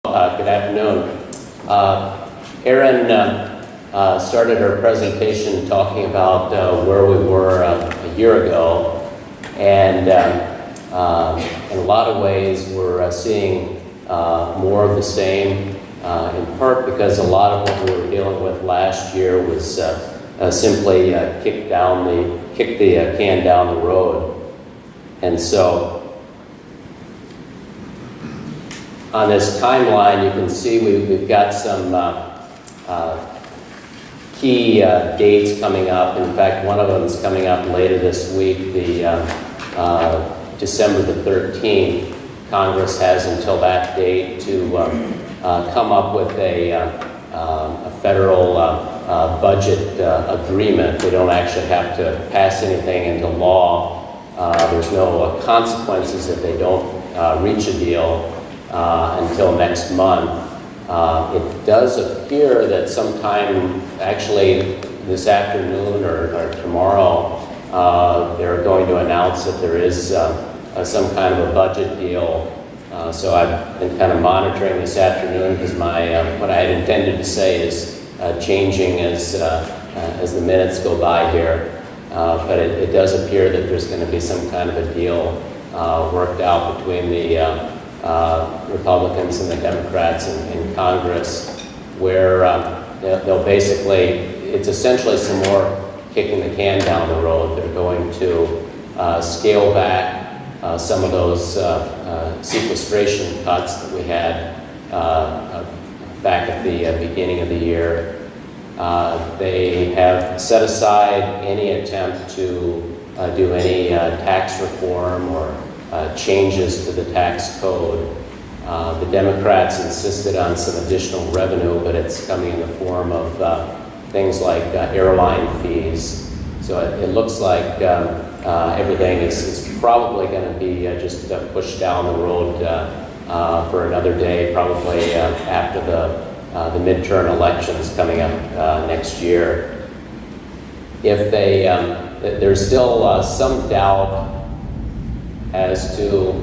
Good afternoon. Erin started her presentation talking about where we were a year ago, and in a lot of ways we're seeing more of the same, in part because a lot of what we were dealing with last year was simply kick the can down the road. And so on this timeline, you can see we've got some key dates coming up. In fact, one of them is coming up later this week, the December the 13th. Congress has until that date to come up with a federal budget agreement. They don't actually have to pass anything into law. There's no consequences if they don't reach a deal until next month. It does appear that sometime, actually this afternoon or tomorrow, they're going to announce that there is some kind of a budget deal. So I've been kind of monitoring this afternoon because what I had intended to say is changing as the minutes go by here. But it does appear that there's going to be some kind of a deal worked out between the Republicans and the Democrats in Congress, where they'll basically, it's essentially some more kicking the can down the road. They're going to scale back some of those sequestration cuts that we had back at the beginning of the year. They have set aside any attempt to do any tax reform or changes to the tax code. The Democrats insisted on some additional revenue, but it's coming in the form of things like airline fees. So it looks like everything is probably going to be just pushed down the road for another day, probably after the midterm elections coming up next year. If they, there's still some doubt as to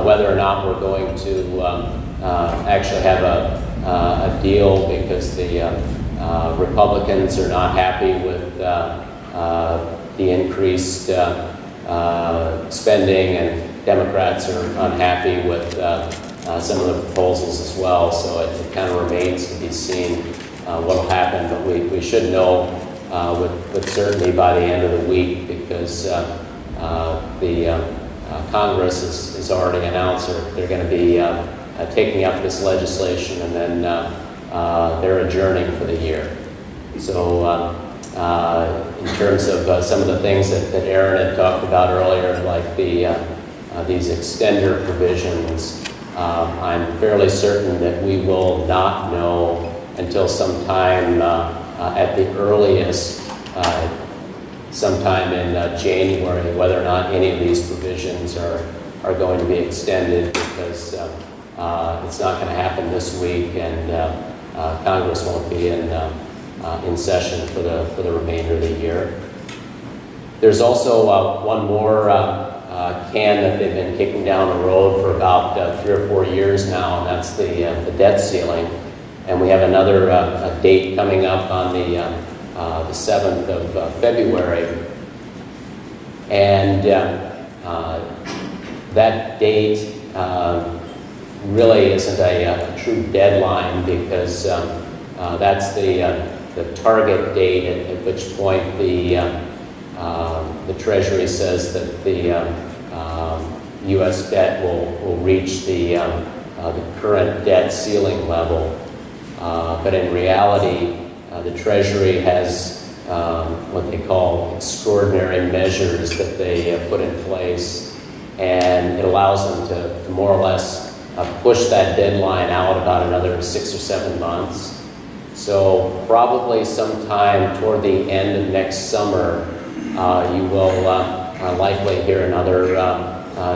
whether or not we're going to actually have a deal, because the Republicans are not happy with the increased spending, and Democrats are unhappy with some of the proposals as well. So it kind of remains to be seen what will happen, but we should know with certainty by the end of the week, because the Congress has already announced they're going to be taking up this legislation, and then they're adjourning for the year. So in terms of some of the things that Erin had talked about earlier, like these extender provisions, I'm fairly certain that we will not know until sometime at the earliest, sometime in January, whether or not any of these provisions are going to be extended, because it's not going to happen this week, and Congress won't be in session for the remainder of the year. There's also one more can that they've been kicking down the road for about 3 or 4 years now, and that's the debt ceiling. And we have another date coming up on the 7th of February, and that date really isn't a true deadline, because that's the target date at which point the Treasury says that the U.S. debt will reach the current debt ceiling level. But in reality, the Treasury has what they call extraordinary measures that they put in place, and it allows them to more or less push that deadline out about another 6 or 7 months. So probably sometime toward the end of next summer, you will likely hear another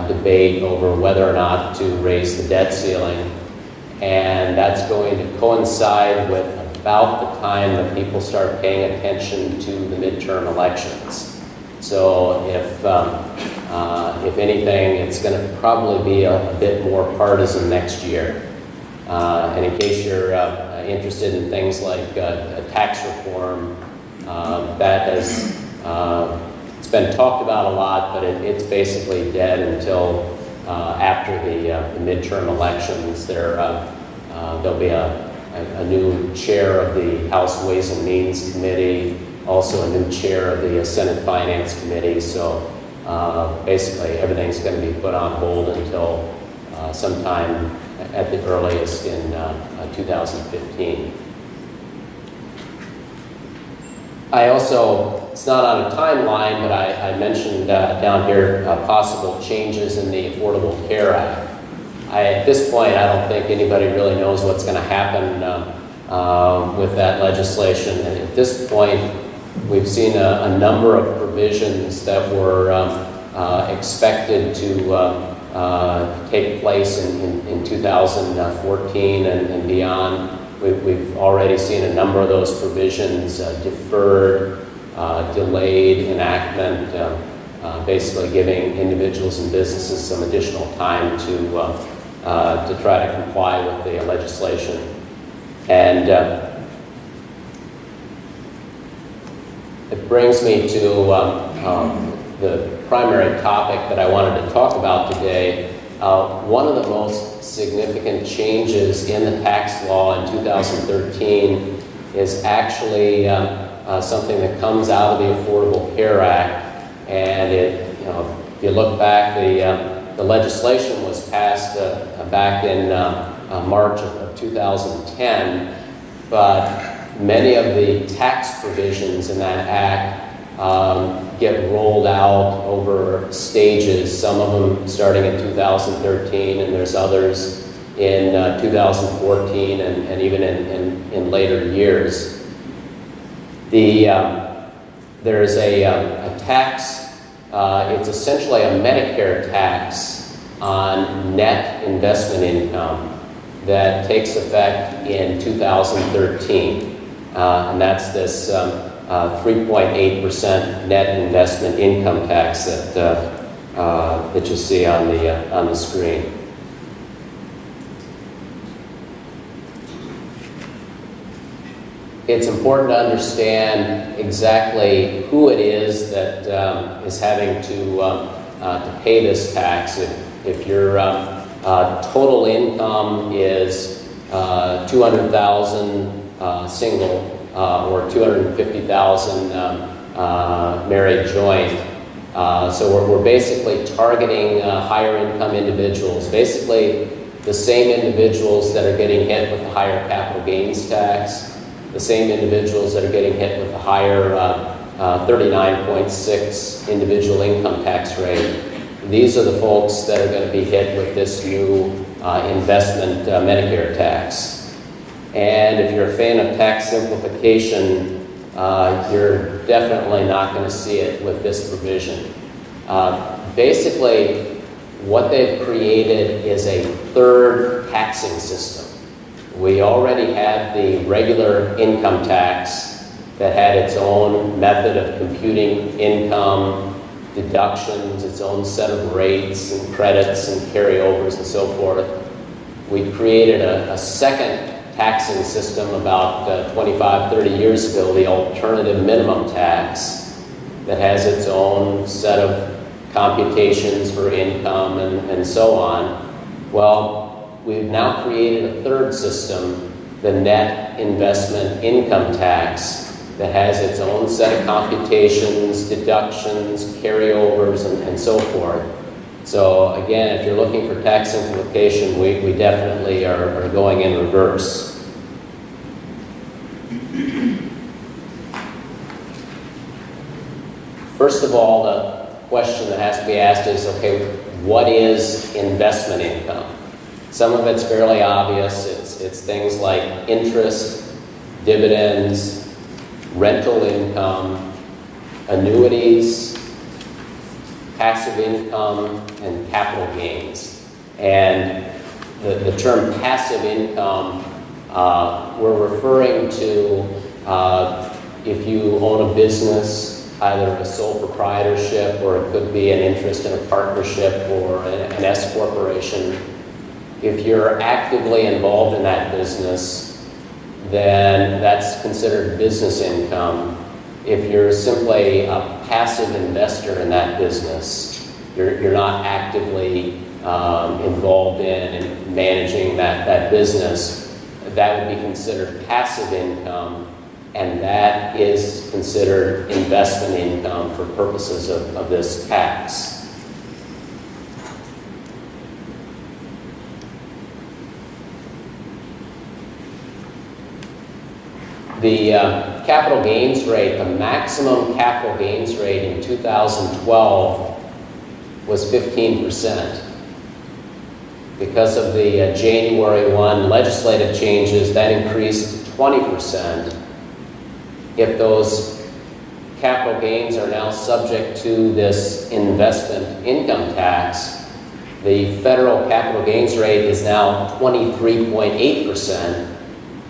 debate over whether or not to raise the debt ceiling, and that's going to coincide with about the time that people start paying attention to the midterm elections. So if anything, it's going to probably be a bit more partisan next year. And in case you're interested in things like tax reform, that has it's been talked about a lot, but it's basically dead until after the midterm elections. There'll be a new chair of the House Ways and Means Committee, also a new chair of the Senate Finance Committee. So basically everything's going to be put on hold until sometime at the earliest in 2015. I also, it's not on a timeline, but I mentioned down here possible changes in the Affordable Care Act. At this point, I don't think anybody really knows what's going to happen with that legislation. And at this point, we've seen a number of provisions that were expected to take place in 2014 and beyond. We've already seen a number of those provisions deferred, delayed enactment, basically giving individuals and businesses some additional time to try to comply with the legislation. And it brings me to the primary topic that I wanted to talk about today. One of the most significant changes in the tax law in 2013 is actually something that comes out of the Affordable Care Act. And if you look back, the legislation was passed back in March of 2010, but many of the tax provisions in that act get rolled out over stages, some of them starting in 2013, and there's others in 2014 and even in later years. There's a tax, it's essentially a Medicare tax on net investment income that takes effect in 2013. And that's this 3.8% net investment income tax that you see on the screen. It's important to understand exactly who it is that is having to pay this tax. If your total income is $200,000 single or $250,000 married joint, so we're basically targeting higher income individuals, basically the same individuals that are getting hit with the higher capital gains tax, the same individuals that are getting hit with the higher 39.6 individual income tax rate. These are the folks that are going to be hit with this new investment Medicare tax. And if you're a fan of tax simplification, you're definitely not going to see it with this provision. Basically, what they've created is a third taxing system. We already had the regular income tax that had its own method of computing income, deductions, its own set of rates and credits and carryovers and so forth. We created a second taxing system about 25, 30 years ago, the alternative minimum tax, that has its own set of computations for income and so on. Well, we've now created a third system, the net investment income tax, that has its own set of computations, deductions, carryovers, and so forth. So again, if you're looking for tax simplification, we definitely are going in reverse. First of all, the question that has to be asked is, okay, what is investment income? Some of it's fairly obvious. It's things like interest, dividends, rental income, annuities, passive income, and capital gains. And the term passive income, we're referring to if you own a business, either a sole proprietorship, or it could be an interest in a partnership or an S corporation. If you're actively involved in that business, then that's considered business income. If you're simply a passive investor in that business, you're not actively involved in and managing that business, that would be considered passive income, and that is considered investment income for purposes of this tax. The capital gains rate, the maximum capital gains rate in 2012 was 15%. Because of the January 1 legislative changes, that increased to 20%. If those capital gains are now subject to this investment income tax, the federal capital gains rate is now 23.8%.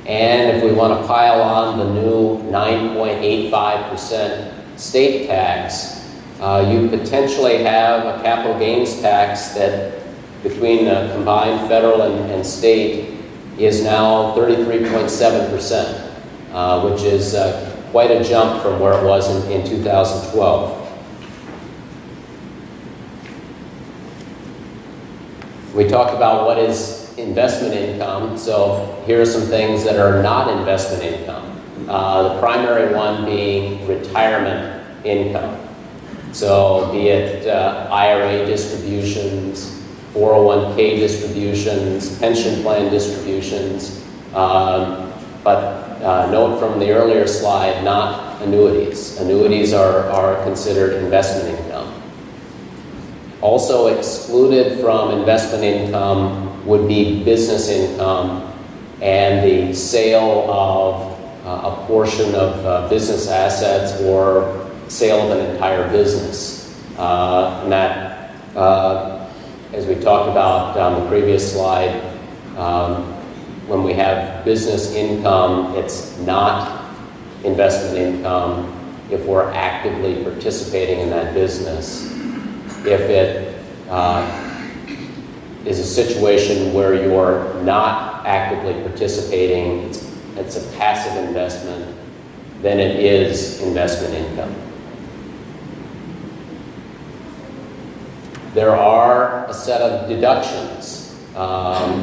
And if we want to pile on the new 9.85% state tax, you potentially have a capital gains tax that between the combined federal and state is now 33.7%, which is quite a jump from where it was in 2012. We talked about what is investment income, so here are some things that are not investment income. The primary one being retirement income. So be it IRA distributions, 401k distributions, pension plan distributions, but note from the earlier slide, not annuities. Annuities are considered investment income. Also excluded from investment income would be business income and the sale of a portion of business assets or sale of an entire business. And that, as we talked about on the previous slide, when we have business income, it's not investment income if we're actively participating in that business. If it is a situation where you're not actively participating, it's a passive investment, then it is investment income. There are a set of deductions,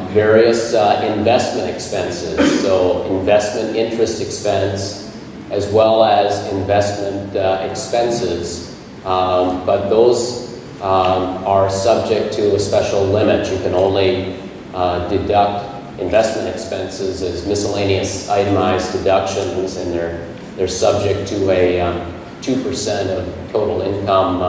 various investment expenses, so investment interest expense as well as investment expenses, but those are subject to a special limit. You can only deduct investment expenses as miscellaneous itemized deductions, and they're subject to a 2% of total income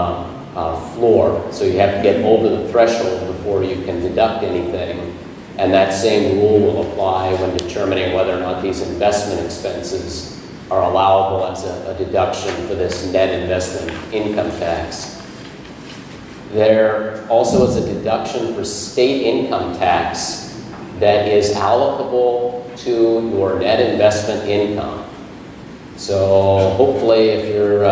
floor. So you have to get over the threshold before you can deduct anything. And that same rule will apply when determining whether or not these investment expenses are allowable as a deduction for this net investment income tax. There also is a deduction for state income tax that is allocable to your net investment income. So hopefully if you're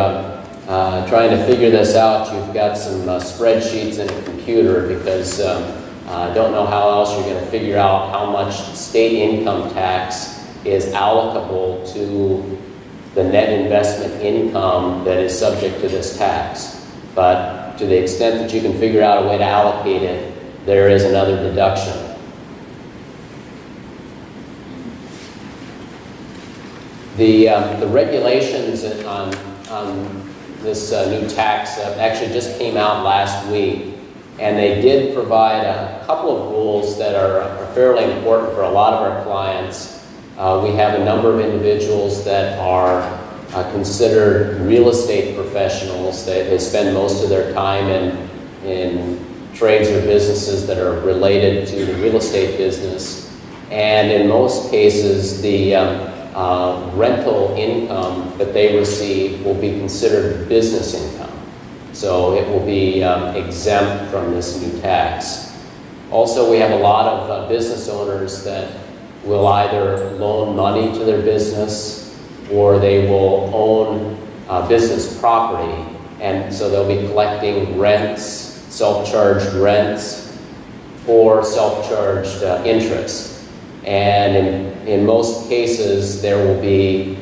trying to figure this out, you've got some spreadsheets in a computer, because I don't know how else you're going to figure out how much state income tax is allocable to the net investment income that is subject to this tax. But to the extent that you can figure out a way to allocate it, there is another deduction. The regulations on this new tax actually just came out last week, and they did provide a couple of rules that are fairly important for a lot of our clients. We have a number of individuals that are considered real estate professionals. They spend most of their time in trades or businesses that are related to the real estate business. And in most cases, the rental income that they receive will be considered business income. So it will be exempt from this new tax. Also, we have a lot of business owners that will either loan money to their business, or they will own business property, and so they'll be collecting rents, self-charged rents, for self-charged interest. And in most cases, there will be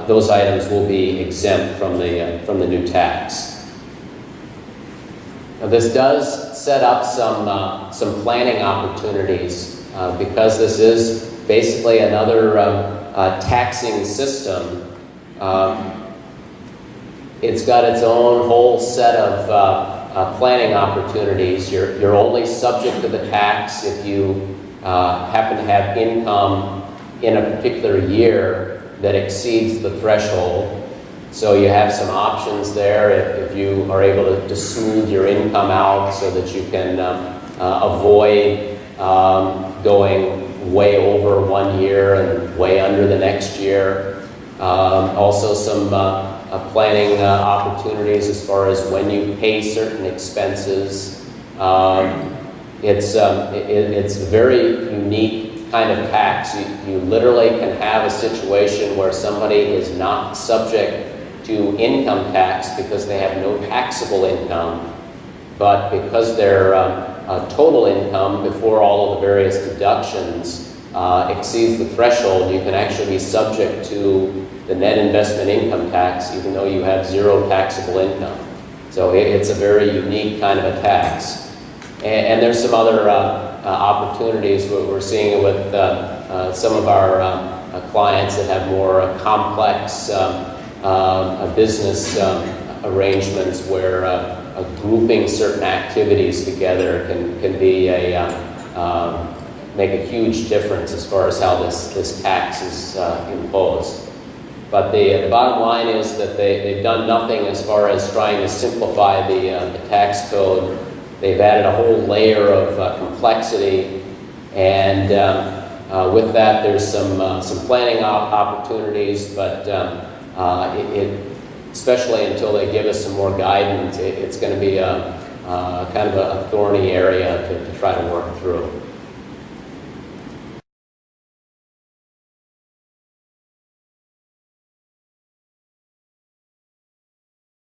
those items will be exempt from the new tax. Now, this does set up some planning opportunities because this is basically another taxing system. It's got its own whole set of planning opportunities. You're only subject to the tax if you happen to have income in a particular year that exceeds the threshold. So you have some options there if you are able to smooth your income out so that you can avoid going way over 1 year and way under the next year. Also some planning opportunities as far as when you pay certain expenses. It's a very unique kind of tax. You literally can have a situation where somebody is not subject to income tax because they have no taxable income, but because their total income before all of the various deductions exceeds the threshold, you can actually be subject to the net investment income tax even though you have zero taxable income. So it's a very unique kind of a tax. And there's some other opportunities. We're seeing it with some of our clients that have more complex business arrangements where grouping certain activities together can be make a huge difference as far as how this tax is imposed. But the bottom line is that they've done nothing as far as trying to simplify the tax code. They've added a whole layer of complexity, and with that, there's some planning opportunities. But especially until they give us some more guidance, it's going to be a kind of a thorny area to try to work through.